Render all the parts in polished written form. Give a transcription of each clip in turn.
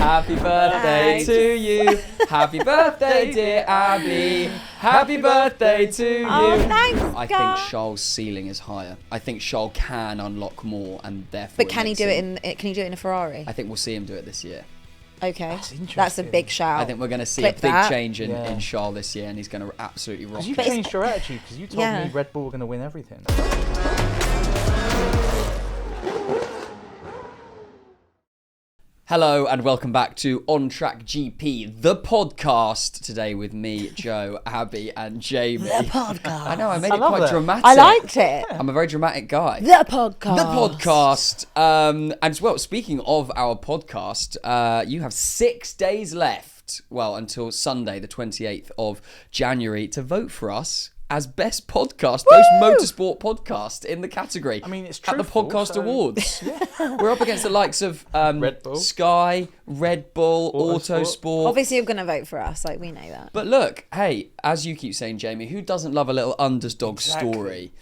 Happy birthday to you. Happy birthday, dear Abby. Happy birthday to you. Oh, thanks, I think Charles' ceiling is higher. I think Charles can unlock more, and therefore. But can he do it in? Can he do it in a Ferrari? I think we'll see him do it this year. Okay, That's interesting. that's a big shout. I think we're going to see Clip a big that. change in Charles this year, and he's going to absolutely rock. Because you it. changed your attitude, because you told me Red Bull were going to win everything. Hello and welcome back to On Track GP, the podcast. Today with me, Joe, Abby, and Jamie. The podcast. I know, I made it quite dramatic. I liked it. I'm a very dramatic guy. The podcast. The podcast. And as well, speaking of our podcast, you have 6 days left, well, until Sunday, the 28th of January, to vote for us as best podcast, most motorsport podcast in the category. I mean, it's at the truthful, podcast so- awards. We're up against the likes of Red Bull. Sky, Red Bull, Autosport. Autosport. Obviously, you're going to vote for us. Like, we know that. But look, hey, as you keep saying, Jamie, who doesn't love a little underdog Exactly. story?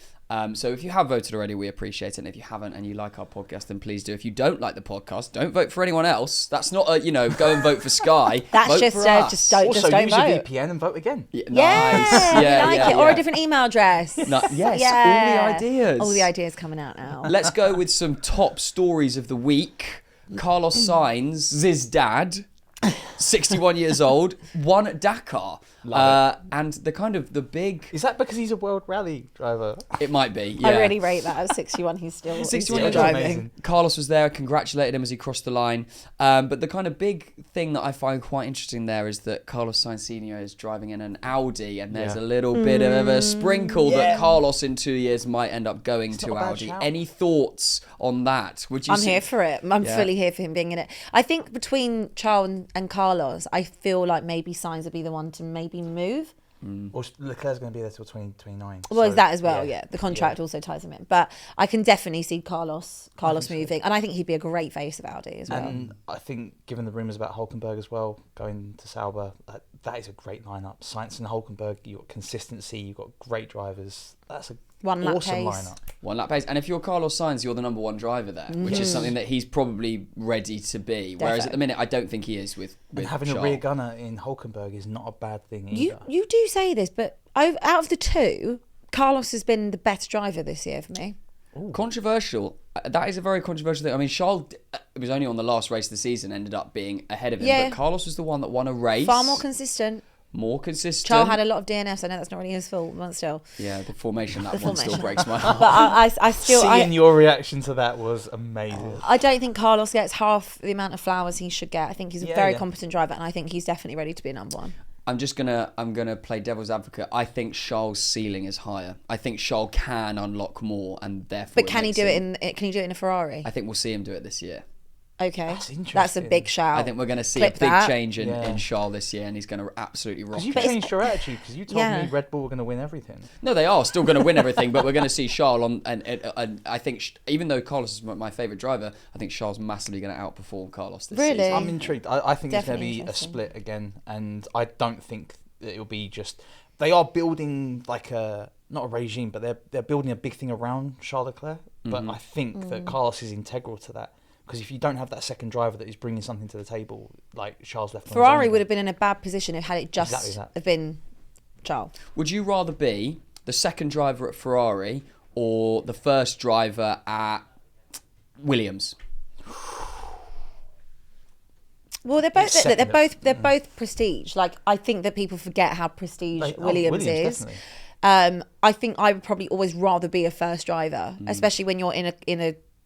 So if you have voted already, we appreciate it. And if you haven't and you like our podcast, then please do. If you don't like the podcast, don't vote for anyone else. That's not a, go and vote for Sky. That's vote just for us. just don't Also, vote. use your VPN and vote again. Yeah, Yeah, nice. we like it. Or a different email address. No, yes, Yeah. all the ideas. All the ideas coming out now. Let's go with some top stories of the week. Carlos Sainz's dad, 61 years old, won at Dakar. And the big... Is that because he's a World Rally driver? It might be, yeah. I really rate that. At 61, he's still 61 he's years still old. driving. Amazing. Carlos was there, congratulated him as he crossed the line. But the kind of big thing that I find quite interesting there is that Carlos Sainz Sr. is driving in an Audi, and there's a little bit of a sprinkle that Carlos in 2 years might end up going to not a bad Audi. shout. Any thoughts on that? Would you I'm here for it. I'm fully here for him being in it. I think between Charles and Carlos, I feel like maybe Sainz would be the one to maybe move. Or Leclerc's going to be there till 2029. Well, that as well, yeah. The contract also ties him in. But I can definitely see Carlos moving. And I think he'd be a great face of Audi as well. And I think, given the rumours about Hulkenberg as well, going to Sauber, that is a great lineup. Sainz and Hulkenberg, you've got consistency, you've got great drivers. That's a One lap awesome pace. lineup. One lap pace. And if you're Carlos Sainz, you're the number one driver there, which is something that he's probably ready to be. Whereas at the minute, I don't think he is with And having Charles. a rear gunner in Hulkenberg is not a bad thing either. You do say this, but out of the two, Carlos has been the best driver this year for me. Controversial. That is a very controversial thing. I mean, Charles, it was only on the last race of the season, ended up being ahead of him. Yeah. But Carlos was the one that won a race. Far more consistent. More consistent. Charles had a lot of DNFs. I know that's not really his fault, but still. Yeah, the formation, that The one still formation. breaks my heart. But I still... Seeing your reaction to that was amazing. I don't think Carlos gets half the amount of flowers he should get. I think he's a Yeah, very yeah. competent driver, and I think he's definitely ready to be a number one. I'm gonna play devil's advocate. I think Charles' ceiling is higher. I think Charles can unlock more, and therefore. But can he do it in? Can he do it in a Ferrari? I think we'll see him do it this year. Okay, That's interesting. that's a big shout. I think we're going to see Clip a big that. change in Yeah. Charles this year, and he's going to absolutely rock Because you it. changed your attitude, because you told Yeah. me Red Bull were going to win everything. No, they are still going to win everything, but we're going to see Charles on. And I think even though Carlos is my favourite driver, I think Charles is massively going to outperform Carlos this Really? season. I'm intrigued. I think it's going to Definitely be a interesting. split again, and I don't think that it'll be just. They are building like not a regime, but they're building a big thing around Charles Leclerc. But I think that Carlos is integral to that, because if you don't have that second driver that is bringing something to the table, like Charles left. on his Ferrari own, would have been in a bad position if had it just Exactly that. have been Charles. Would you rather be the second driver at Ferrari or the first driver at Williams? Well, they're both Second. they're both prestige. Like, I think that people forget how prestige Williams is. definitely. I think I would probably always rather be a first driver, especially when you're in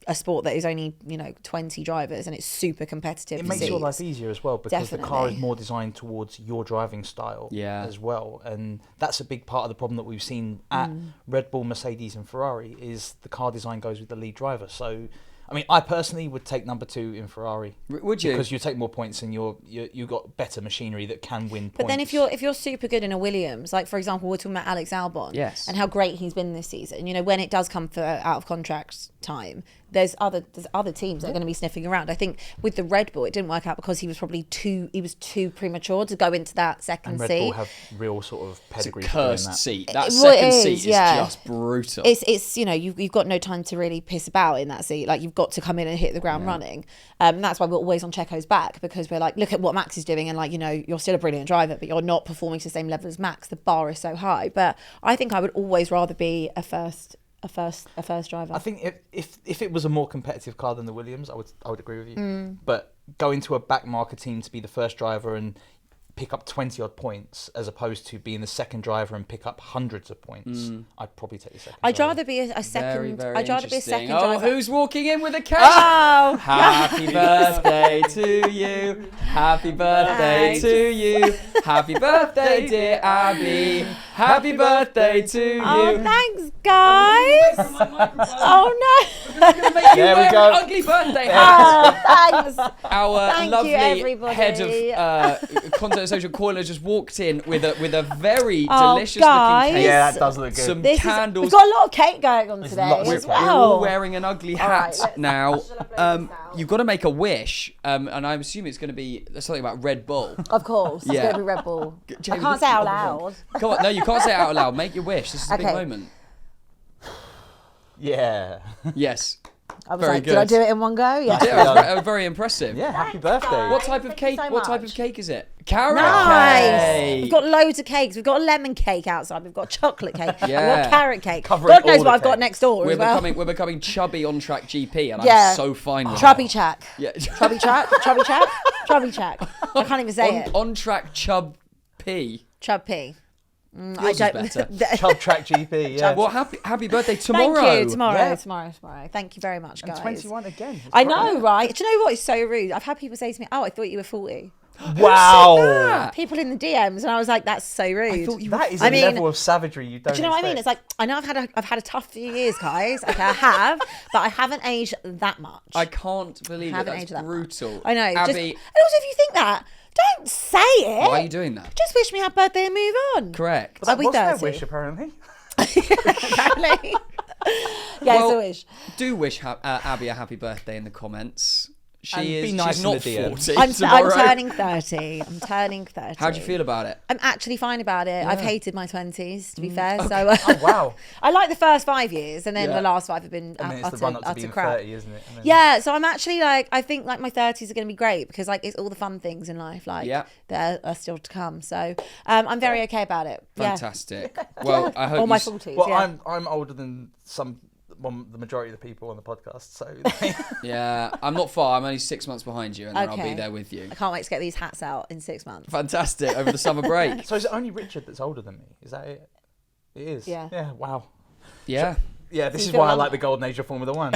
a sport that is only 20 drivers and it's super competitive. It for makes your seats. life easier as well, because the car is Definitely. more designed towards your driving style as well. And that's a big part of the problem that we've seen at Red Bull, Mercedes and Ferrari, is the car design goes with the lead driver. So, I mean, I personally would take number 2 in Ferrari. Would you? Because you take more points and you've got better machinery that can win points. But then if you're super good in a Williams, like for example, we're talking about Alex Albon, Yes. and how great he's been this season. When it does come for out of contract time, there's other teams that are going to be sniffing around. I think with the Red Bull, it didn't work out because he was probably too premature to go into that second and seat. Red Bull have real sort of pedigree. It's a cursed seat. That Well, second it seat is, is yeah. just brutal. It's you've got no time to really piss about in that seat. Like, you've got to come in and hit the ground running. And that's why we're always on Checo's back, because we're like, look at what Max is doing, and like, you're still a brilliant driver, but you're not performing to the same level as Max. The bar is so high. But I think I would always rather be a first driver. I think if it was a more competitive car than the Williams, I would agree with you. But going to a backmarker team to be the first driver and pick up 20 odd points, as opposed to being the second driver and pick up hundreds of points, I'd probably take the second. I'd driver. rather be a second. Very I'd rather be a second interesting. driver. Who's walking in with a cake? Oh, Happy birthday to you. Happy birthday to you. Happy birthday, dear Abby. Happy birthday to you. oh, thanks, guys. Oh no. You There we wear go. an ugly birthday hat. Oh, thanks. Our Thank you, lovely everybody. head of content and social, Coiler, just walked in with a very Oh, delicious guys. looking cake. Yeah, that does look good. Some We've candles. got a lot of cake going on today lots of as cake. We're well. all wearing an ugly All hat right, now. shall I blow this out? You've got to make a wish, and I assume it's going to be something about Red Bull. Of course, it's Yeah. going to be Red Bull. Jamie, I can't say out loud. Come on, no, you can't say it out loud. Make your wish. This is a big Okay. moment. Yeah. Yes. I was Very like, did I good. do it in one go? Yeah. Yeah, it was very impressive. Yeah. Happy birthday. guys. What type of Thank you cake? so What type of much. cake is it? Carrot Nice. cake. We've got loads of cakes. We've got a lemon cake outside. We've got chocolate cake. We've Yeah. got carrot cake. Covering God knows all what the I've got cake. next door as well. We're becoming chubby on track GP, and Yeah. I'm so fine with Chubby that. Chack. Yeah. Chubby Chack. Chubby Chack. Chubby Chack. I can't even say it. On track Chub P. Chub P. Yours is better. Chub Track GP. Yeah. Well, happy birthday tomorrow. Thank you. Tomorrow. Yeah. Tomorrow. Thank you very much, guys. And 21 again. It's I great. know, right? Do you know what? It's so rude. I've had people say to me, "Oh, I thought you were 40." Wow. People in the DMs, and I was like, "That's so rude." That is I a mean, level of savagery you don't. Do you know what I mean? It's like, I know I've had a tough few years, guys. Okay, I have, but I haven't aged that much. I can't believe it. haven't That's aged that much. brutal. I know. Abby, And also, if you think that, don't say it. why are you doing that? Just wish me happy birthday and move on. Correct. I'll be What's their 30. wish, apparently? Apparently. Yeah, Well, it's a wish. Do wish Abby a happy birthday in the comments. And She is. be nice she's in not the DM. 40 I'm tomorrow. turning 30. I'm turning 30. How do you feel about it? I'm actually fine about it. I've hated my 20s, to be fair. So Oh wow. I like the first 5 years, and then Yeah. the last 5 have been And then it's utter, the run up to utter being crap. 30, isn't it? And then- Yeah, so I'm actually like, I think like my 30s are going to be great, because like it's all the fun things in life like Yeah. that are still to come. So I'm very okay about it. Fantastic. Well, I hope Or my you 40s. Well, yeah. I'm older than the majority of the people on the podcast, so Yeah, I'm not far. I'm only 6 months behind you, and then I'll be Okay. there with you. I can't wait to get these hats out in 6 months. Fantastic over the summer break. so is it only Richard that's older than me? Is that it? It is. Yeah. Yeah. Wow. Yeah. Yeah, this you is feel why I like- like the golden age of Formula One.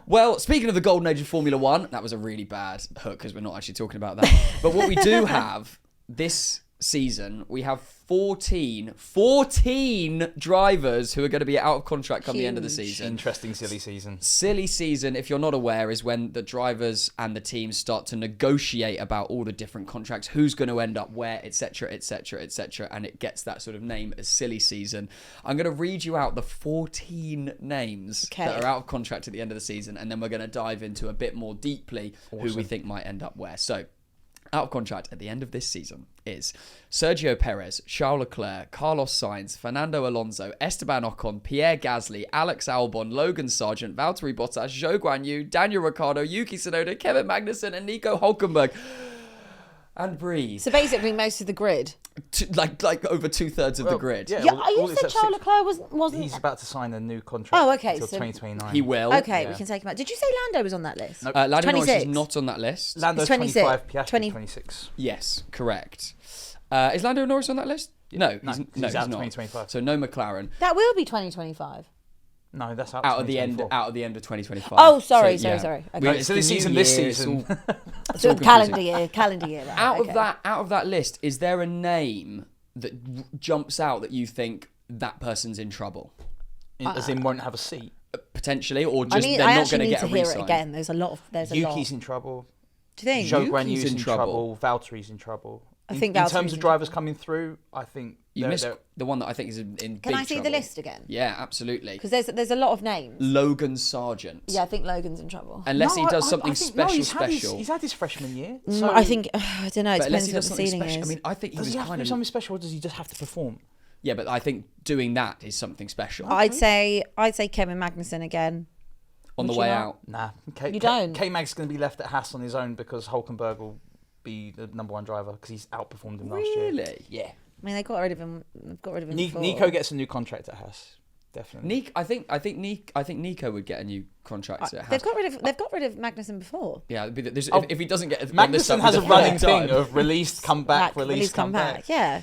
Well, speaking of the golden age of Formula One, that was a really bad hook because we're not actually talking about that. But what we do have this season, we have 14 drivers who are going to be out of contract come the end of the Huge. season. Interesting, silly season. Silly season, if you're not aware, is when the drivers and the teams start to negotiate about all the different contracts, who's going to end up where, etc., etc., etc., and it gets that sort of name as silly season. I'm going to read you out the 14 names that are out of contract at the end of the season, and then we're going to dive into a bit more deeply who we think might end up where. So, out of contract at the end of this season is Sergio Perez, Charles Leclerc, Carlos Sainz, Fernando Alonso, Esteban Ocon, Pierre Gasly, Alex Albon, Logan Sargent, Valtteri Bottas, Zhou Guanyu, Daniel Ricciardo, Yuki Tsunoda, Kevin Magnussen, and Nico Hulkenberg. And breathe. So basically, most of the grid. Like over 2/3 of the grid. Yeah, Yeah, all you said except Charles six- Leclerc wasn't. He's about to sign a new contract. Oh, okay, Until so- 2029. He will. Okay, Yeah. we can take him out. Did you say Lando was on that list? Nope. Lando Norris is 26. not on that list. Lando's It's 26. 25, Piastri 20. 26. Yes, correct. Is Lando Norris on that list? No, No, he's he's not. out 2025. So no McLaren. That will be 2025. No, that's out Out of the end 2024. of 2025. Oh, sorry. yeah. Okay. No, It's so this the new season, this year, it's season. all- So all calendar year. Right, out okay. of that list, is there a name that jumps out that you think that person's in trouble? As in won't have a seat. Potentially, or I just mean, they're I not actually going to need get to a hear re-sign? it again. There's a lot. Yuki's in trouble. Do you think? Zhou Yuki's Guanyu's in in trouble. Valtteri's in trouble. In terms of drivers coming through, I think you missed the one that I think is in big Can I see the trouble. list again? Yeah, absolutely. Because there's a lot of names. Logan Sargent. Yeah, I think Logan's in trouble. Unless he does something special. He's had his freshman year. So I think I don't know. It depends what the ceiling special, is. I mean, I think does he have to do something special, or does he just have to perform? Yeah, but I think doing that is something special. I'd say Kevin Magnussen again. On the way out. Nah. You don't? K-Mag's going to be left at Haas on his own because Hulkenberg will be the number one driver because he's outperformed him last year. Really? Yeah. I mean, they got rid of him. They've got rid of him. before. Nico gets a new contract at Haas. Definitely. I think Nico would get a new contract at Haas. They've got rid of Magnussen before. Yeah, if he doesn't get Magnussen has a running thing of released, come back, released, come back. Yeah.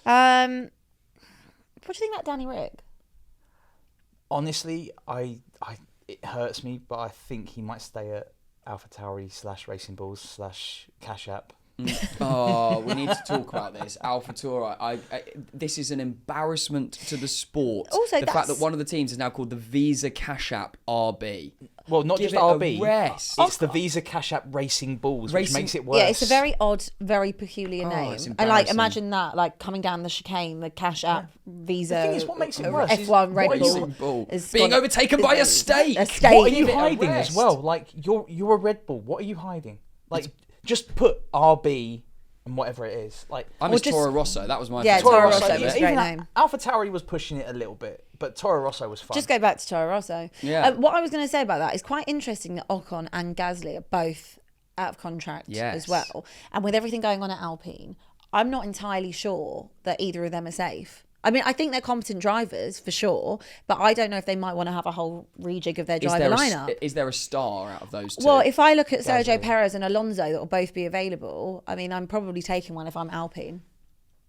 What do you think about Danny Rick? Honestly, it hurts me, but I think he might stay at AlphaTauri / Racing Bulls / Cash App. Oh, we need to talk about this. AlphaTauri. This is an embarrassment to the sport. Also, the fact that one of the teams is now called the Visa Cash App RB. Well, not Give just it RB. a rest. It's the Visa Cash App Racing Bulls, which makes it worse. Yeah, it's a very odd, very peculiar name. It's And embarrassing. imagine that, coming down the chicane, the Cash App Visa. The thing is, what makes it worse F1 Red Bull is being overtaken by a stake. What are you hiding as well? You're a Red Bull. What are you hiding? Just put RB and whatever it is. I miss Toro Rosso. That was my yeah. favourite. Toro Rosso was a great name. AlphaTauri was pushing it a little bit, but Toro Rosso was fun. Just go back to Toro Rosso. Yeah. What I was going to say about that is quite interesting that Ocon and Gasly are both out of contract as well. And with everything going on at Alpine, I'm not entirely sure that either of them are safe. I mean, I think they're competent drivers for sure, but I don't know if they might want to have a whole rejig of their driver lineup. Is there a star out of those two? Well, if I look at Sergio Perez and Alonso that will both be available, I mean, I'm probably taking one if I'm Alpine.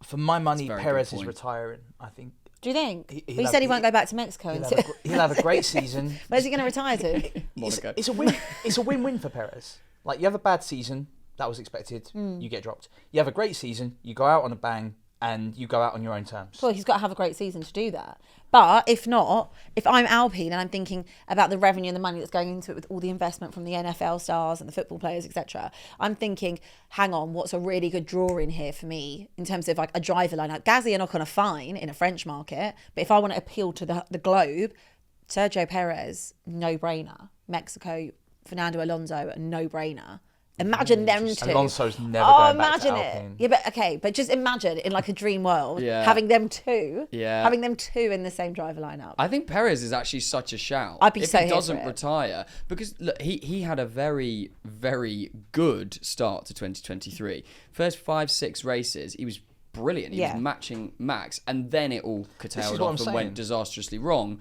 For my money, Perez is retiring, I think. Do you think? He said he won't go back to Mexico. He'll have a great season. Where's he going to retire to? Monaco. It's a win. It's a win-win for Perez. You have a bad season, that was expected. You get dropped. You have a great season, you go out on a bang, and you go out on your own terms. Well, he's got to have a great season to do that. But if not, if I'm Alpine and I'm thinking about the revenue and the money that's going into it with all the investment from the NFL stars and the football players, etc., I'm thinking, hang on, what's a really good draw in here for me in terms of a driver lineup? Gasly and Ocon are fine in a French market, but if I want to appeal to the globe, Sergio Perez, no-brainer. Mexico, Fernando Alonso, a no-brainer. Imagine them two. Alonso's never going back to imagine Alpine. it. Yeah, but okay, but just imagine in a dream world having them two. Yeah. Having them two in the same driver lineup. I think Perez is actually such a shout. I'd be if so he here doesn't for it. retire, because look, he had a very, very good start to 2023. First 5-6 races, he was brilliant. He was matching Max, and then it all curtailed off and went disastrously wrong.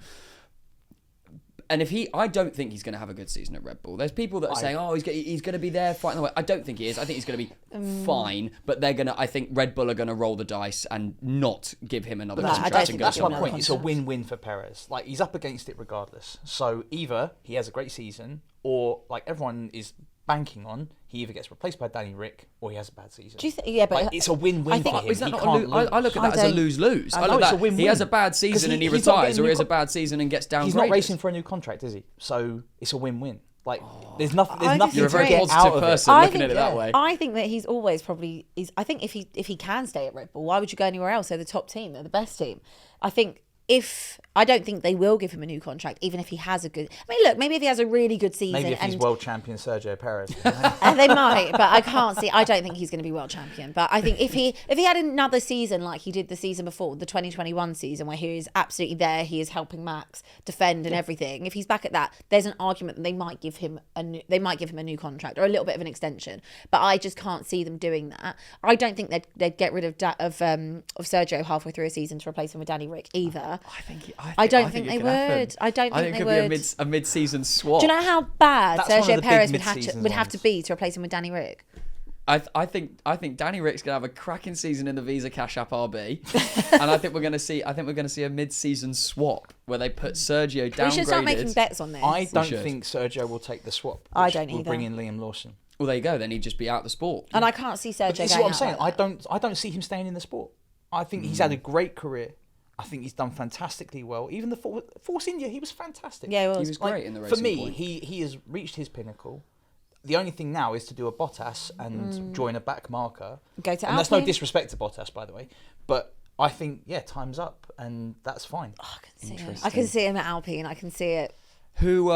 And I don't think he's going to have a good season at Red Bull. There's people that are saying, "Oh, he's going to be there fighting the way." I don't think he is. I think he's going to be fine, but I think Red Bull are going to roll the dice and not give him another contract. That's my point. It's a win-win for Perez. He's up against it regardless. So either he has a great season, or everyone is banking on, he either gets replaced by Danny Rick or he has a bad season. Do you think? But it's a win-win for him. Is that not I look at that as a lose-lose. I look it's at a win-win. He has a bad season and he retires, or he has a bad season and gets downgraded. He's not racing for a new contract, is he? So it's a win-win. There's nothing. You're a very to get out positive of person it. looking at it that way. I think that he's always probably. I think if he can stay at Red Bull, why would you go anywhere else? They're the top team. They're the best team. I think. I don't think they will give him a new contract, even if he has a good. I mean, look, maybe if he has a really good season, maybe if he's world champion Sergio Perez, they might. But I can't see. I don't think he's going to be world champion. But I think if he had another season like he did the season before, the 2021 season, where he is absolutely there, he is helping Max defend and everything. If he's back at that, there's an argument that they might give him a new contract or a little bit of an extension. But I just can't see them doing that. I don't think they'd get rid of Sergio halfway through a season to replace him with Danny Rick either. I don't think they would. I don't think they would. It could be a mid-season swap. Do you know how bad Sergio Perez would have to be to replace him with Danny Rick? I think Danny Rick's gonna have a cracking season in the Visa Cash App RB, and I think we're gonna see a mid-season swap where they put Sergio downgraded. We should start making bets on this. I don't think Sergio will take the swap. I don't either. Will bring in Liam Lawson. Well, there you go. Then he'd just be out the sport. And I can't see Sergio. This is what I'm saying. I don't see him staying in the sport. I think he's had a great career. I think he's done fantastically well. Even the Force India, he was fantastic. Yeah, he was great in the racing For me, point. he has reached his pinnacle. the only thing now is to do a Bottas and join a back marker. Go to and that's no Alpine. disrespect to Bottas, by the way, but I think time's up, and that's fine. Oh, I can see him at Alpine. I can see it. Who,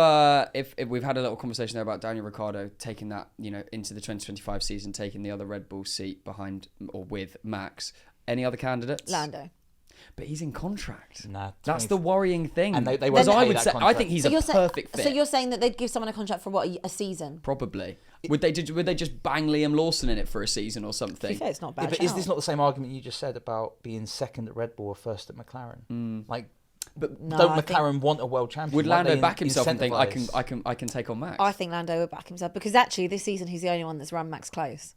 if we've had a little conversation there about Daniel Ricciardo taking that, into the 2025 season, taking the other Red Bull seat behind or with Max. Any other candidates? Lando. But he's in contract. Nah, That's the worrying thing. And they Because won't I pay would that say, I contract. think he's So a you're perfect fit. So you're saying that they'd give someone a contract for what, a season? Probably. Would they just bang Liam Lawson in it for a season or To something? be fair, it's not bad. But is this not the same argument you just said about being second at Red Bull or first at McLaren? But No, don't I think- McLaren want a world champion? Would Won't Lando they back himself and think, incentivise? I can take on Max? I think Lando would back himself because actually this season he's the only one that's run Max close.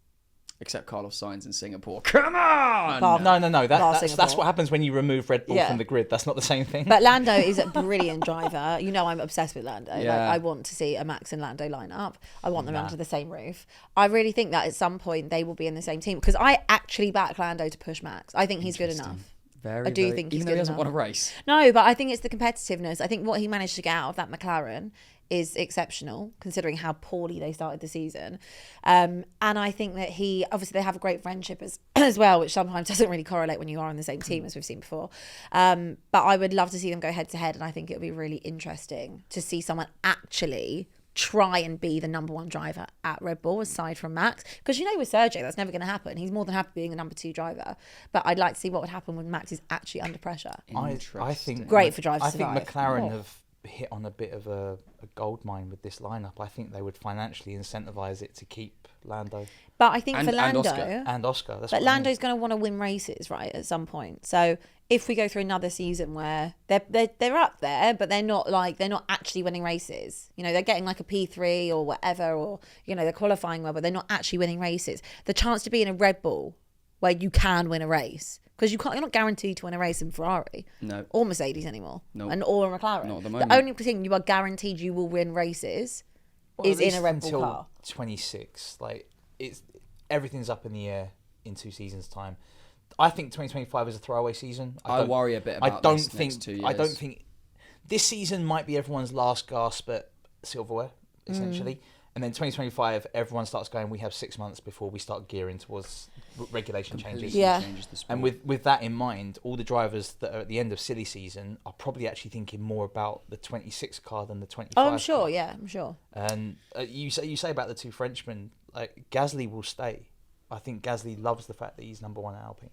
Except Carlos Sainz in Singapore. Come on! Bar- No. That's Singapore. what happens when you remove Red Bull Yeah. from the grid. That's not the same thing. But Lando is a brilliant driver. You know I'm obsessed with Lando. Yeah. Like, I want to see a Max and Lando line up. I want them under the same roof. I really think that at some point they will be in the same team because I actually back Lando to push Max. I think he's good enough. Very, I do very- think he's even though good he doesn't enough. want to race. No, but I think it's the competitiveness. I think what he managed to get out of that McLaren is exceptional, considering how poorly they started the season. And I think that obviously they have a great friendship as well, which sometimes doesn't really correlate when you are on the same team, as we've seen before. But I would love to see them go head to head, and I think it would be really interesting to see someone actually try and be the number one driver at Red Bull aside from Max, because with Sergio that's never going to happen. He's more than happy being the number 2 driver, but I'd like to see what would happen when Max is actually under pressure. I think Great for drivers I to think survive. McLaren have hit on a bit of a gold mine with this lineup. I think they would financially incentivize it to keep Lando But I think And- for and Lando, Oscar. and Oscar. That's but what I mean. Lando's going to want to win races, right, at some point. So if we go through another season where they're up there, but they're not actually winning races. They're getting like a P3 or whatever, or they're qualifying well, but they're not actually winning races. The chance to be in a Red Bull where you can win a race, because you're not guaranteed to win a race in Ferrari, No. or Mercedes anymore, No. and or a McLaren. Not at the moment. The only thing you are guaranteed you will win races Well, is at in least a Red Bull until car. 26. Everything's up in the air in 2 seasons' time. I think 2025 is a throwaway season. I worry a bit about this next 2 years. I don't think this season might be everyone's last gasp at silverware, essentially. And then 2025, everyone starts going, we have 6 months before we start gearing towards regulation changes. Yeah. Changes the sport. And with that in mind, all the drivers that are at the end of silly season are probably actually thinking more about the 26 car than the 25 Oh, I'm sure. car. Yeah, I'm sure. And you say about the 2 Frenchmen, like Gasly will stay. I think Gasly loves the fact that he's number 1 at Alpine.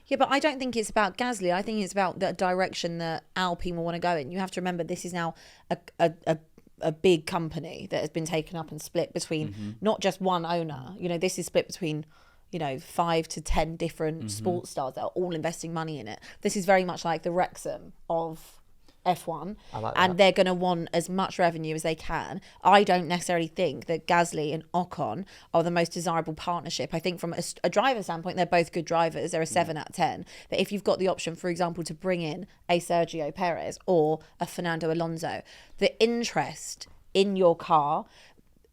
Yeah, but I don't think it's about Gasly. I think it's about the direction that Alpine will want to go in. You have to remember this is now a big company that has been taken up and split between not just one owner. This is split between 5 to 10 different sports stars that are all investing money in it. This is very much like the Wrexham of F1, I like and that. they're going to want as much revenue as they can. I don't necessarily think that Gasly and Ocon are the most desirable partnership. I think from a driver standpoint, they're both good drivers. They're a 7 out of 10. But if you've got the option, for example, to bring in a Sergio Perez or a Fernando Alonso, the interest in your car,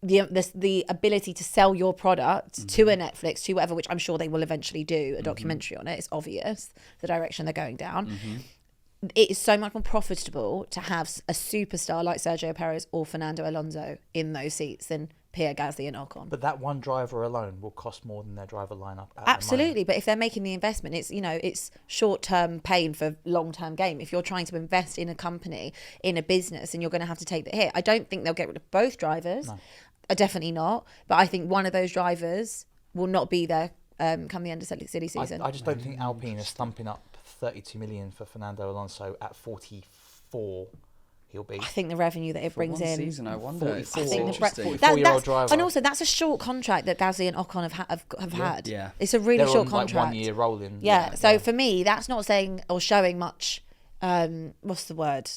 the ability to sell your product to a Netflix, to whatever, which I'm sure they will eventually do a documentary on it. It's obvious the direction they're going down. It is so much more profitable to have a superstar like Sergio Perez or Fernando Alonso in those seats than Pierre Gasly and Ocon. But that one driver alone will cost more than their driver lineup. At Absolutely, but if they're making the investment, it's short-term pain for long-term gain. If you're trying to invest in a company, in a business, and you're going to have to take the hit, I don't think they'll get rid of both drivers. No. Definitely not. But I think one of those drivers will not be there come the end of silly season. I just don't think Alpine is thumping up 32 million for Fernando Alonso at 44. He'll be. I think the revenue that it brings in. Season, I wonder. I think the 44-year-old driver. And also that's a short contract that Gasly and Ocon have had. Yeah. It's a really They're short on, contract. 1 year rolling. Yeah. So for me, that's not saying or showing much. What's the word?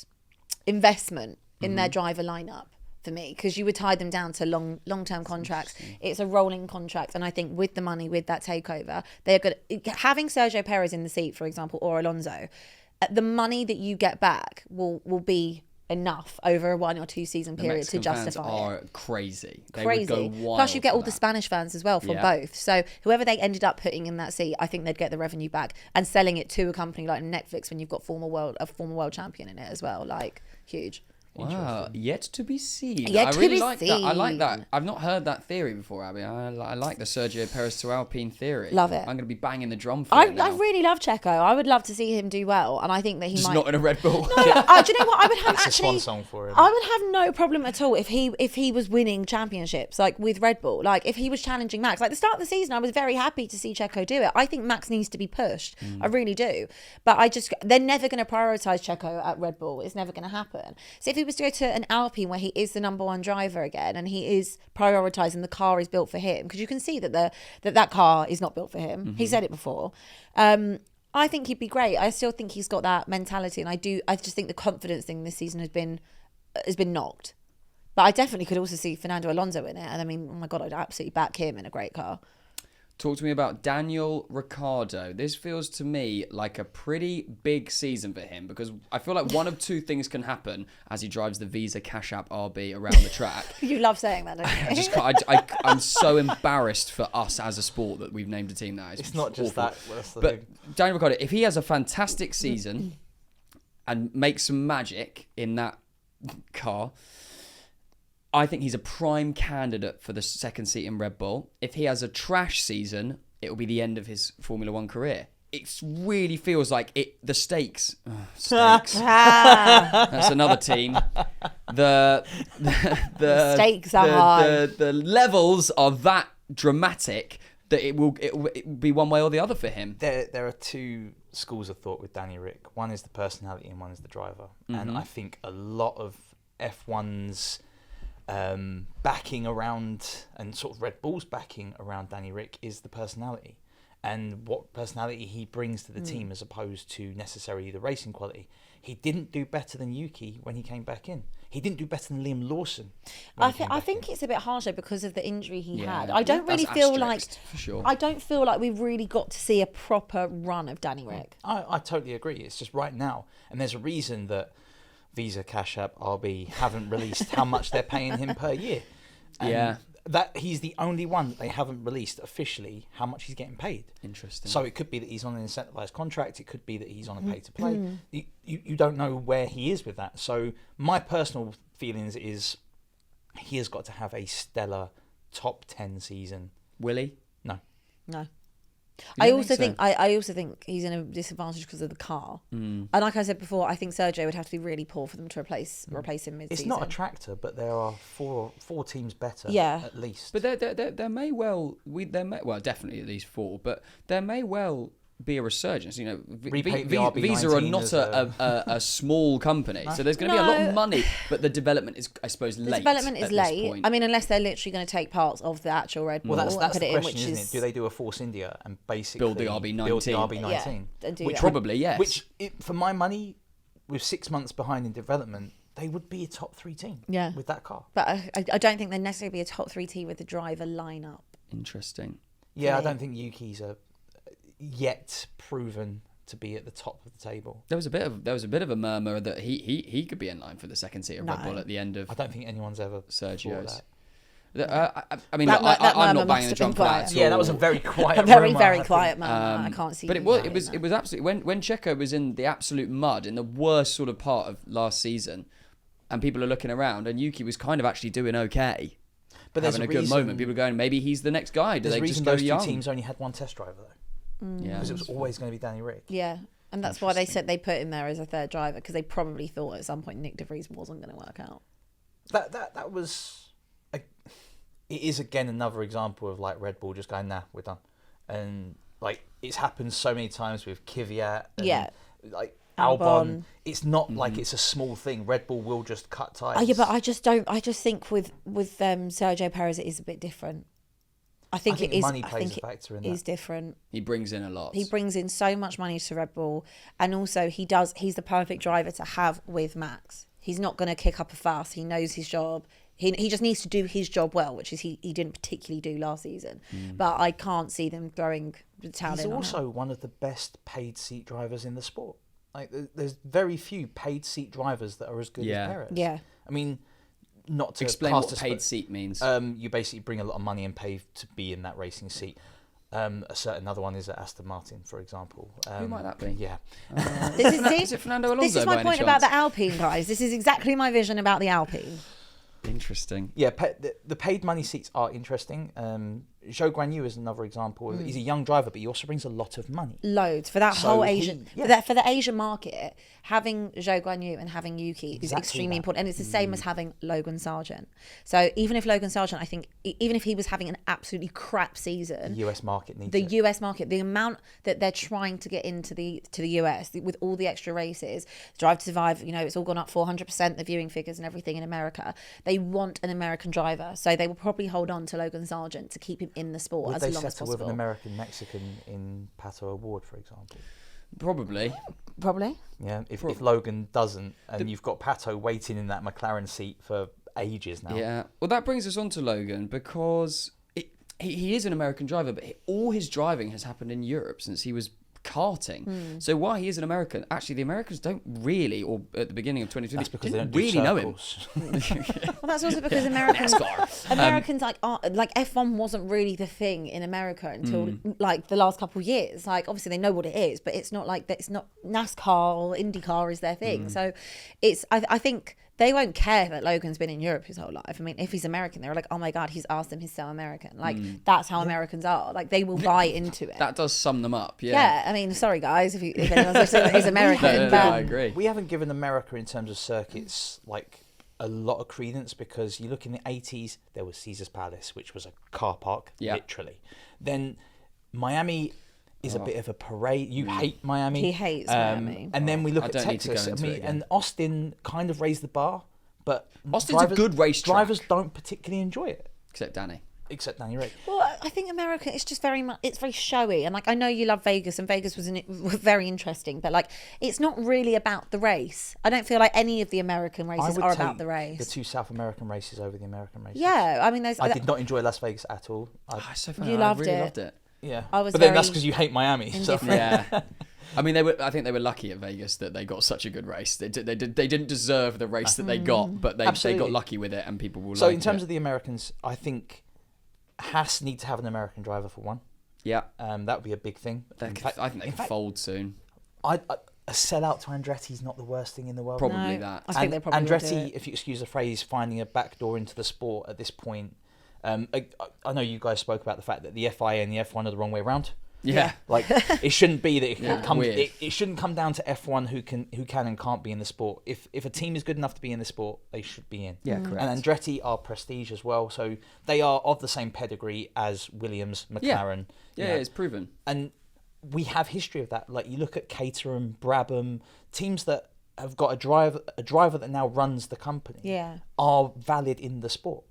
Investment in their driver lineup for me, because you would tie them down to long-term contracts. It's a rolling contract, and I think with the money, with that takeover, they're good. Having Sergio Perez in the seat, for example, or Alonso, the money that you get back will be enough over a 1 or 2 season period to justify are it. crazy. They Crazy. would go wild. Plus, you get for all the that. Spanish fans as well from both. So whoever they ended up putting in that seat, I think they'd get the revenue back, and selling it to a company like Netflix when you've got a former world champion in it as well, like huge. Wow, yet to be seen. Yet I to really be like that. I like that. seen. I've not heard that theory before, Abby. I like the Sergio Perez to Alpine theory. Love it. I'm going to be banging the drum for I it now. really love Checo. I would love to see him do well, and I think that he Just might. not in a Red Bull. No, do you know what? I would have It's a swan actually. song for him. I would have no problem at all if he was winning championships, like with Red Bull. Like if he was challenging Max. Like the start of the season, I was very happy to see Checo do it. I think Max needs to be pushed. I really do. But they're never going to prioritise Checo at Red Bull. It's never going to happen. So if he was to go to an Alpine where he is the number one driver again, and he is prioritising the car is built for him, because you can see that that car is not built for him. He said it before. I think he'd be great. I still think he's got that mentality, and I just think the confidence thing this season has been knocked. But I definitely could also see Fernando Alonso in it, and I mean, oh my God, I'd absolutely back him in a great car. Talk to me about Daniel Ricciardo. This feels to me like a pretty big season for him, because I feel like one of two things can happen as he drives the Visa Cash App RB around the track. You love saying that, don't you? I just can't, I'm so embarrassed for us as a sport that we've named a team that. It's not just awful. that. That's the But thing. Daniel Ricciardo, if he has a fantastic season and makes some magic in that car, I think he's a prime candidate for the second seat in Red Bull. If he has a trash season, it will be the end of his Formula One career. It really feels like the stakes. Stakes. That's another team. The Stakes are high. The levels are that dramatic that it will be one way or the other for him. There are two schools of thought with Danny Rick. One is the personality and one is the driver. And I think a lot of F1's backing around, and sort of Red Bull's backing around Danny Rick, is the personality and what personality he brings to the team, as opposed to necessarily the racing quality. He didn't do better than Yuki when he came back in. He didn't do better than Liam Lawson. I think it's a bit harsher because of the injury he had. I Yeah, don't really that's feel like asterisked, for sure. I don't feel like we've really got to see a proper run of Danny Rick. I totally agree. It's just right now, and there's a reason that Visa, Cash App, RB haven't released how much they're paying him per year. And Yeah. that he's the only one that they haven't released officially how much he's getting paid. Interesting. So it could be that he's on an incentivized contract. It could be that he's on a pay-to-play. You don't know where he is with that. So my personal feelings is he has got to have a stellar top 10 season. Will he? No. No. You I don't also think think so? I also think he's in a disadvantage because of the car. And like I said before, I think Sergio would have to be really poor for them to replace him mid-season. It's not a tractor, but there are four teams better, Yeah. at least. But there may well definitely at least four, but there may well be a resurgence. You know, Repaint the RB19 Visa are not as a small company, so there's going to be a lot of money. But the development is, I suppose, late. The development is at this late. point. I mean, unless they're literally going to take parts of the actual Red Bull Well, that's and put the it in, question, which isn't is it? Do they do a Force India and basically Build the RB19? Build the RB19? Yeah, and do which that. Probably, yes. Which, for my money, with 6 months behind in development, they would be a top 3 team. Yeah. With that car. But I don't think they'd necessarily be a top 3 team with the driver lineup. Interesting. Yeah, I Yeah. don't think Yuki's yet proven to be at the top of the table. There was a bit of a murmur that he could be in line for the second seat of Red No. Bull at the end of I don't think anyone's ever Sergio's. that. I mean, That look, murmur I'm not must banging the have drum been for that quiet. at Yeah, that was a all. very quiet A very, rumour, very I quiet think. man. I can't see. But you it was saying that. absolutely when Checo was in the absolute mud in the worst sort of part of last season, and people are looking around, and Yuki was kind of actually doing okay, But there's having a a good reason, moment. People are going, maybe he's the next guy. Do There's they a reason just go those two young? teams only had one test driver, though. Yeah. Because it was always going to be Danny Rick. Yeah. And that's why they said they put him there as a third driver, because they probably thought at some point Nick De Vries wasn't going to work out. That was... it is, again, another example of, like, Red Bull just going, nah, we're done. And, like, it's happened so many times with Kvyat and, Yeah. like, Albon. Albon. It's not like it's a small thing. Red Bull will just cut tyres. Yeah, but I just think with Sergio Perez it is a bit different. I think it is. money I plays think a factor in it is that. different. He brings in a lot. He brings in so much money to Red Bull, and also he's the perfect driver to have with Max. He's not going to kick up a fuss. He knows his job. He just needs to do his job well, which is he didn't particularly do last season. But I can't see them throwing the towel He's in on also him. one of the best paid seat drivers in the sport. Like, there's very few paid seat drivers that are as good Yeah. as Perez. Yeah. I mean, not to Explain cast what a paid seat means. You basically bring a lot of money and pay to be in that racing seat. A certain other one is at Aston Martin, for example. Who might that be? Yeah. Is it Fernando Alonso? This is by my any point about chance? the Alpine, guys. This is exactly my vision about the Alpine. Interesting. Yeah, the paid money seats are interesting. Zhou Guanyu is another example. He's a young driver, but he also brings a lot of money. Loads for that So whole he- Asian yeah. for the Asian market. Having Zhou Guanyu and having Yuki is Exactly extremely that. important, and it's the same as having Logan Sargent. So even if Logan Sargent, I think, even if he was having an absolutely crap season, The US market needs the it. US market, the amount that they're trying to get into the US with all the extra races, Drive to Survive, it's all gone up 400%, the viewing figures and everything in America. They want an American driver, so they will probably hold on to Logan Sargent to keep him in the sport Would as they long as settle possible. with an American-Mexican in Pato Award, for example? Probably. Probably. Yeah, if Logan doesn't, and you've got Pato waiting in that McLaren seat for ages now. Yeah. Well, that brings us on to Logan because he is an American driver, but all his driving has happened in Europe since he was karting. So while he is an American, actually the Americans don't really, or at the beginning of 2020, That's because they didn't don't really do know him. circles. Well, that's also because Americans like F1 wasn't really the thing in America until like the last couple of years. Like obviously they know what it is, but it's not like that. It's not NASCAR or IndyCar is their thing. So it's I think they won't care that Logan's been in Europe his whole life. I mean, if he's American, they're like, oh my God, he's asked them, he's so American. Like that's how Americans are. Like they will buy into it. That does sum them up. Yeah. Yeah, I mean, sorry guys, if anyone's listening that is American, No, but I agree. We haven't given America in terms of circuits like a lot of credence, because you look in the 80s, there was Caesar's Palace, which was a car park, literally. Then Miami is a bit of a parade. You hate Miami. He hates Miami. And then we look I at don't need to go Texas. into it again. And Austin kind of raised the bar, but Austin's a good racetrack. Drivers don't particularly enjoy it, Except Danny. except Danny Rick. well, I think America is just it's very showy, and like I know you love Vegas, and Vegas was very interesting, but like it's not really about the race. I don't feel like any of the American races are about the race. The two South American races over the American races. Yeah, I mean, I did not enjoy Las Vegas at all. It's so funny. You I loved really it. loved it. Yeah, I was but then that's very because you hate Miami. So. indifferent. Yeah. I mean, I think they were lucky at Vegas that they got such a good race. They didn't deserve the race that they got, but they Absolutely. got lucky with it, and people will. So like in terms it. of the Americans, I think Haas need to have an American driver for one. Yeah, That would be a big thing. I think they can fold soon. A sellout to Andretti is not the worst thing in the world. Probably No, that. I think they probably will do Andretti, it. if you excuse the phrase, finding a backdoor into the sport at this point. I know you guys spoke about the fact that the FIA and the F1 are the wrong way around. Yeah. Like it shouldn't be that Weird. it shouldn't come down to F1 who can and can't be in the sport. If a team is good enough to be in the sport, they should be in. Yeah, correct. And Andretti are prestige as well, so they are of the same pedigree as Williams, McLaren. Yeah, you know. it's proven. And we have history of that. Like you look at Caterham, Brabham, teams that have got a driver that now runs the company. Yeah. Are valid in the sport.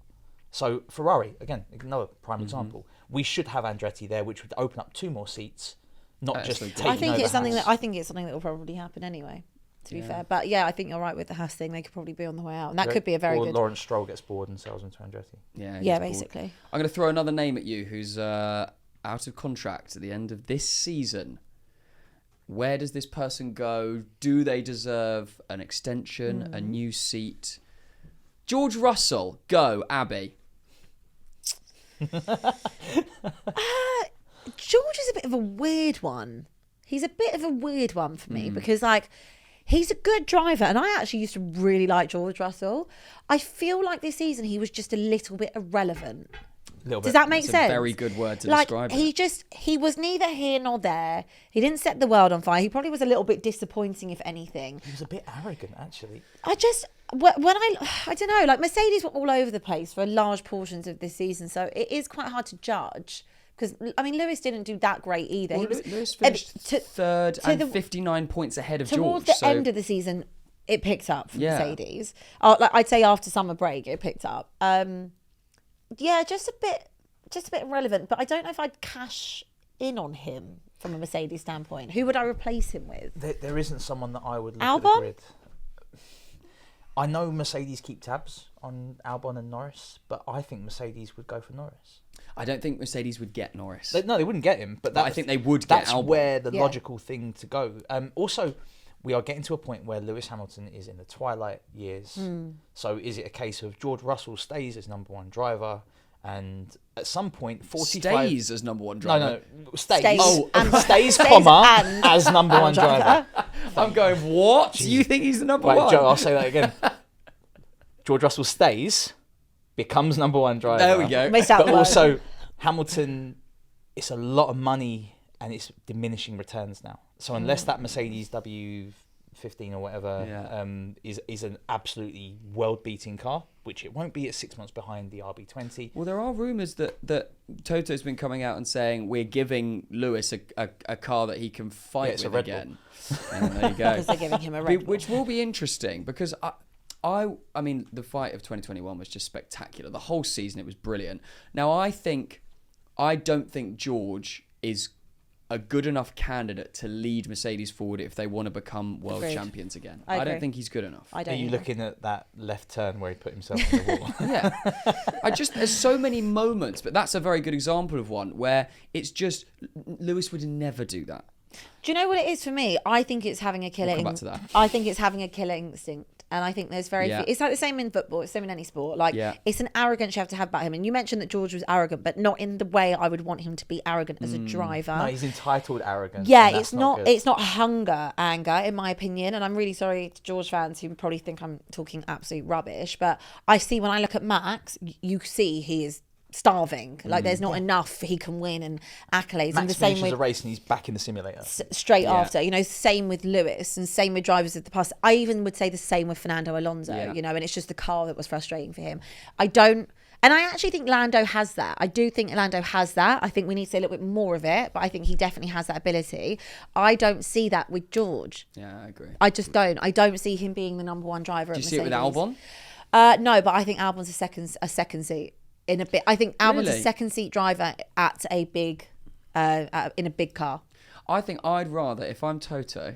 So Ferrari, again, another prime Mm-hmm. example. We should have Andretti there, which would open up 2 more seats, not That's just so good. taking I think over it's something Haas. that will probably happen anyway. To be fair, but yeah, I think you're right with the Haas thing. They could probably be on the way out, and that could be a very or good. Lawrence Stroll gets bored and sells him to Andretti. Yeah. Yeah, he's bored. basically. I'm going to throw another name at you who's out of contract at the end of this season. Where does this person go? Do they deserve an extension, a new seat? George Russell, go, Abby. George is a bit of a weird one. He's a bit of a weird one for me because, like, he's a good driver, and I actually used to really like George Russell. I feel like this season he was just a little bit irrelevant. Does that make It's sense? a very good word to like, describe it. He was neither here nor there. He didn't set the world on fire. He probably was a little bit disappointing, if anything. He was a bit arrogant, actually. I don't know, like Mercedes were all over the place for large portions of this season, so it is quite hard to judge. Because, I mean, Lewis didn't do that great either. Well, He was Lewis finished third to and the- 59 points ahead of George. towards the so end of the season, it picked up for Yeah. Mercedes. Like I'd say after summer break, it picked up. Yeah, just a bit irrelevant. But I don't know if I'd cash in on him from a Mercedes standpoint. Who would I replace him with? There isn't someone that I would look at Albon? the grid. I know Mercedes keep tabs on Albon and Norris, but I think Mercedes would go for Norris. I don't think Mercedes would get Norris. They wouldn't get him, but I think they would get That's Albon. where the Yeah. logical thing to go. Also, we are getting to a point where Lewis Hamilton is in the twilight years. So is it a case of George Russell stays as number 1 driver And at some point, 45... Stays as number one driver. No, stays. Stays. Oh, And- stays, stays comma, and- as number one driver. I'm going, what? You think he's the number Right, one? Joe, I'll say that again. George Russell stays, becomes number one driver. There we go. Missed out But the word. also, Hamilton, it's a lot of money and it's diminishing returns now. So unless that Mercedes W15 or whatever Yeah. is an absolutely world-beating car, which it won't be at 6 months behind the RB20. Well, there are rumours that Toto's been coming out and saying we're giving Lewis a car that he can fight it's a with Red Bull. again. And there you go. Because they're giving him a Red Bull. Which will be interesting because I mean, the fight of 2021 was just spectacular. The whole season, it was brilliant. Now, I don't think George is a good enough candidate to lead Mercedes forward if they want to become world Agreed. champions again. I I don't agree. think he's good enough. I Are don't you either. looking at that left turn where he put himself on the wall? Yeah. There's so many moments, but that's a very good example of one where it's just Lewis would never do that. Do you know what it is for me? I think it's having a killer. come back to that. I think it's having a killer instinct, and I think there's very Yeah. few. It's like the same in football. It's the same in any sport. Like Yeah. it's an arrogance you have to have about him. And you mentioned that George was arrogant, but not in the way I would want him to be arrogant as a driver. No, he's entitled arrogance. Yeah, and that's it's not good. it's not anger, in my opinion, and I'm really sorry to George fans who probably think I'm talking absolute rubbish, but I see when I look at Max, you see he is starving. Like there's not enough he can win and accolades. And Max the same finishes with a race and he's back in the simulator. straight Yeah. after, same with Lewis and same with drivers of the past. I even would say the same with Fernando Alonso, Yeah. and it's just the car that was frustrating for him. And I actually think Lando has that. I do think Lando has that. I think we need to see a little bit more of it, but I think he definitely has that ability. I don't see that with George. Yeah, I agree. I just don't. I don't see him being the number one driver. Do at you see it with Mercedes. Albon? No, but I think Albon's a second seat in a bit. I think Albon's Really? a second seat driver at a big, in a big car. I think I'd rather, if I'm Toto,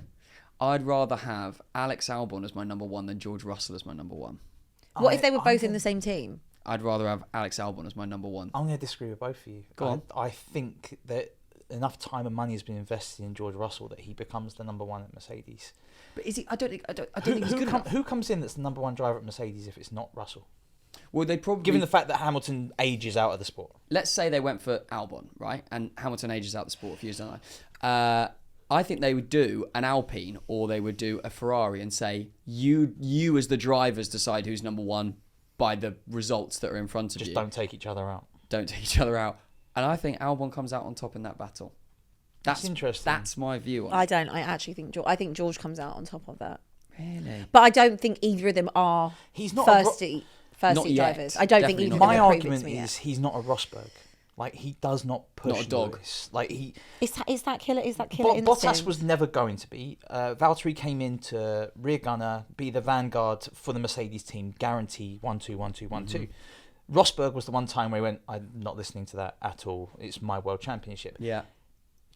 I'd rather have Alex Albon as my number one than George Russell as my number one. What if they were both in the same team? I'd rather have Alex Albon as my number one. I'm going to disagree with both of you. Go on. I think that enough time and money has been invested in George Russell that he becomes the number one at Mercedes. But is he? I don't think he's good enough. Who comes in that's the number one driver at Mercedes if it's not Russell? Well, they probably Given the fact that Hamilton ages out of the sport. let's say they went for Albon, right? And Hamilton ages out the sport a few years down the line. I think they would do an Alpine or they would do a Ferrari and say, you as the drivers decide who's number one by the results that are in front of Just you. don't take each other out. Don't take each other out. And I think Albon comes out on top in that battle. That's interesting. That's my view on it. I don't. I actually think George comes out on top of that. Really? But I don't think either of them are He's not first seat Not yet. drivers. I don't think Definitely either not of My them have proven argument to me is yet. he's not a Rosberg. Like, he does not push Not a dog. Lewis. Like, Is that killer Bottas instinct? was never going to be. Valtteri came in to rear gunner, be the vanguard for the Mercedes team, guarantee 1-2, 1-2, 1-2. Rosberg was the one time where he went, I'm not listening to that at all. It's my world championship. Yeah.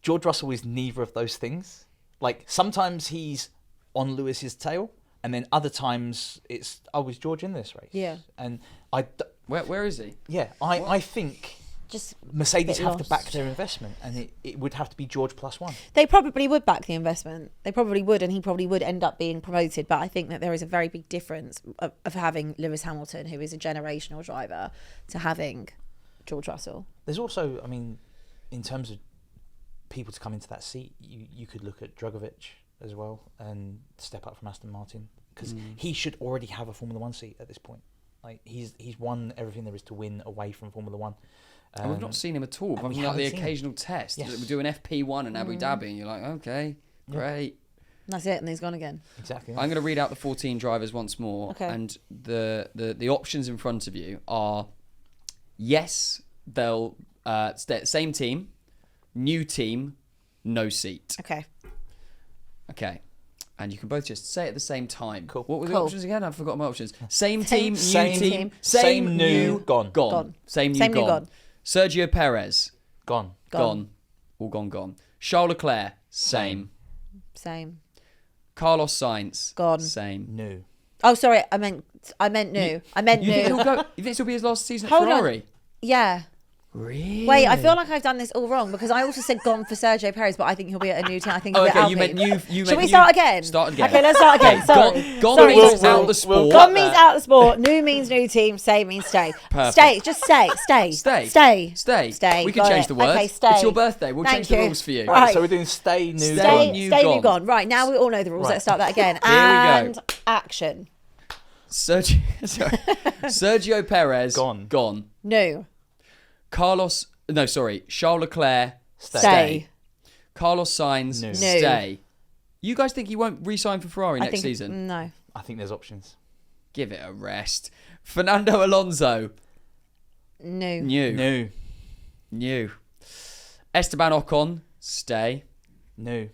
George Russell is neither of those things. Like, sometimes he's on Lewis's tail, and then other times it's, is George in this race? Yeah. And Where is he? I think Just Mercedes bit have to lost. back their investment, and it would have to be George +1. They probably would back the investment. They probably would, and he probably would end up being promoted. But I think that there is a very big difference of having Lewis Hamilton, who is a generational driver, to having George Russell. There's also, I mean, in terms of people to come into that seat, you could look at Drugovich as well and step up from Aston Martin, because he should already have a Formula One seat at this point. Like, he's won everything there is to win away from Formula One. And we've not seen him at all. and Other we than like the haven't seen him. occasional test. Yes. We do an FP1 in Abu Dhabi and you're like, okay, great. And that's it, and he's gone again. Exactly. I'm going to read out the 14 drivers once more. Okay. And the options in front of you are, yes, they'll stay at the same team, new team, no seat. Okay. Okay. And you can both just say it at the same time. Cool. What were the Cool. options again? I've forgotten my options. Same team, new Same team, team. Same new, gone. Gone. Same new, Same new, gone. gone. Sergio Perez, Gone. gone. All gone. Charles Leclerc, same. Same. Carlos Sainz, Gone. same. New. Oh, sorry. I meant new. I meant You think new. he'll go? You think this will be his last season at Hold on. Ferrari? Yeah. Really? Wait, I feel like I've done this all wrong because I also said gone for Sergio Perez, but I think he'll be at a new team. I think he'll be at okay, Alpine. you meant you. Shall we start again? Start again. Okay, let's start again. Sorry. Gone Sorry. means out the sport. Gone means out the sport. New means new team. Stay means stay. Perfect. Stay. Just stay. Stay. Stay. Stay. Stay. Stay. We can Got change it. the word. Okay, stay. It's your birthday. We'll Thank change you. the rules for you. Right. So we're doing stay, new, Stay, gone. New, stay, gone. new, gone. Right, now we all know the rules. Right. Let's start that again. Here we go. And action. Sergio Perez. Gone. New. Charles Leclerc. Stay. Carlos Sainz. New. Stay. You guys think he won't re-sign for Ferrari I next think, season? No. I think there's options. Give it a rest. Fernando Alonso. New. New. Esteban Ocon. Stay. New.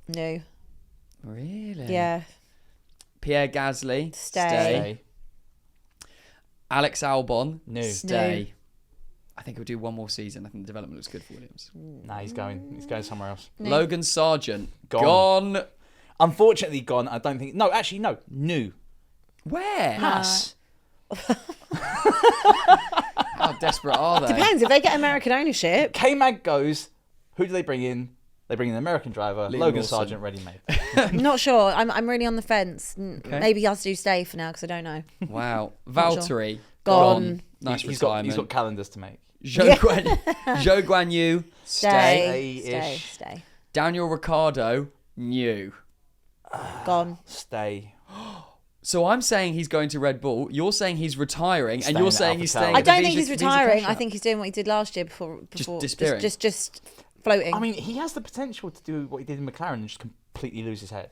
New. Really? Yeah. Pierre Gasly. Stay. Alex Albon. New. Stay. I think he'll do one more season. I think the development looks good for Williams. Nah, he's going. He's going somewhere else. New. Logan Sargent. Gone. Unfortunately, gone. I don't think. No, actually, no. New. Where? Haas. How desperate are they? Depends. If they get American ownership. K-Mag goes. Who do they bring in? They bring in an American driver. Liam Logan Lawson. Sargent, ready-made. I'm not sure. I'm really on the fence. Okay. Maybe I'll do stay for now because I don't know. Wow. Not sure. Valtteri. Gone. Nice He's retirement. got calendars to make. Zhou Guan Yu. Stay. Stay-ish. Daniel Ricciardo. New. Gone. Stay. So I'm saying he's going to Red Bull. You're saying he's retiring, and Staying you're at saying he's Alpha staying. Tauri. I at the don't think Visa- he's Visa retiring. cash I out. think he's doing what he did last year before disappearing. just floating. I mean, he has the potential to do what he did in McLaren and just completely lose his head.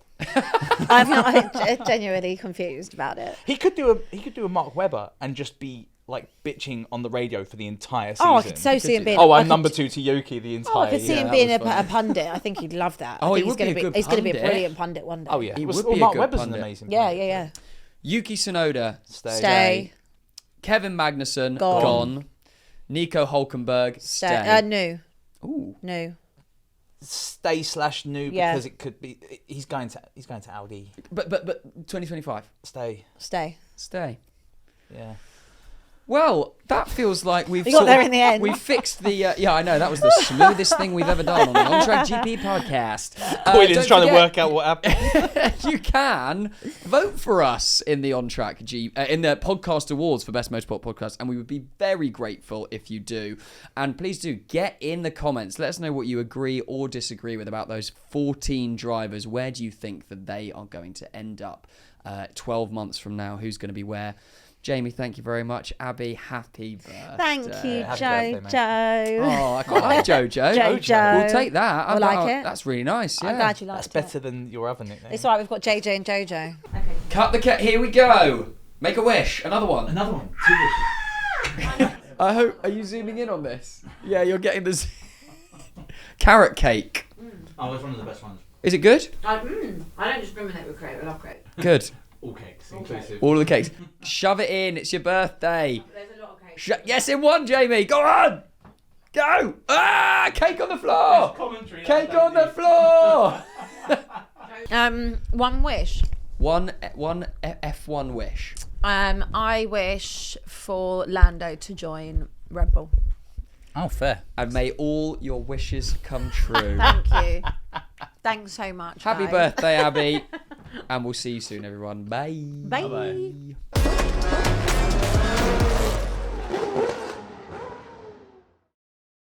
I'm not genuinely confused about it. He could do a Mark Webber and just be like bitching on the radio for the entire season. Oh, I could so see him being. Oh, I I'm could- number 2 to Yuki the entire. Oh, I could see year. him that being was a fun. pundit. I think he'd love that. Oh, I he think would be a good he's going to be a pundit. brilliant pundit one day. Oh yeah, He Well, would be a Mark good Webber's pundit. an amazing. Yeah, pundit. yeah. Yuki Tsunoda. Stay. Kevin Magnussen. Gone. Gone. Nico Hulkenberg. Stay. Stay. New. Ooh. New. Stay/new Yeah. because it could be. He's going to Audi. But 2025. Stay. Stay. Yeah. Well, that feels like we've We got sort there of- in the end. We fixed the yeah, I know that was the smoothest thing we've ever done on the On Track GP podcast. Coylin's don't trying to forget, work out what happened. You can vote for us in the On Track in the podcast awards for Best Motorsport Podcast, and we would be very grateful if you do. And please do get in the comments. Let us know what you agree or disagree with about those 14 drivers. Where do you think that they are going to end up 12 months from now? Who's going to be where? Jamie, thank you very much. Abby, happy birthday. Thank you, Happy birthday, Jojo. Oh, I quite like Jojo. Jojo. We'll take that. I like it. That's really nice. Yeah. I'm glad you liked That's it. better than your other nickname. It's alright, we've got JJ and Jojo. Okay. Cut the cat. Here we go. Make a wish. Another one. Another one. 2 wishes. I hope. Are you zooming in on this? Yeah, you're getting this carrot cake. Oh, it's one of the best ones. Is it good? I don't just ruminate with crepe, I love crepe. Good. All cakes, inclusive. All of the cakes. Shove it in. It's your birthday. There's a lot of cake. Yes, in one, Jamie. Go on. Go. Ah, cake on the floor. Commentary. Cake on the floor. One wish. One F1 wish. I wish for Lando to join Red Bull. Oh, fair. And may all your wishes come true. Thank you. Thanks so much. Happy guys. birthday, Abby. And we'll see you soon, everyone. Bye. Bye. Bye-bye.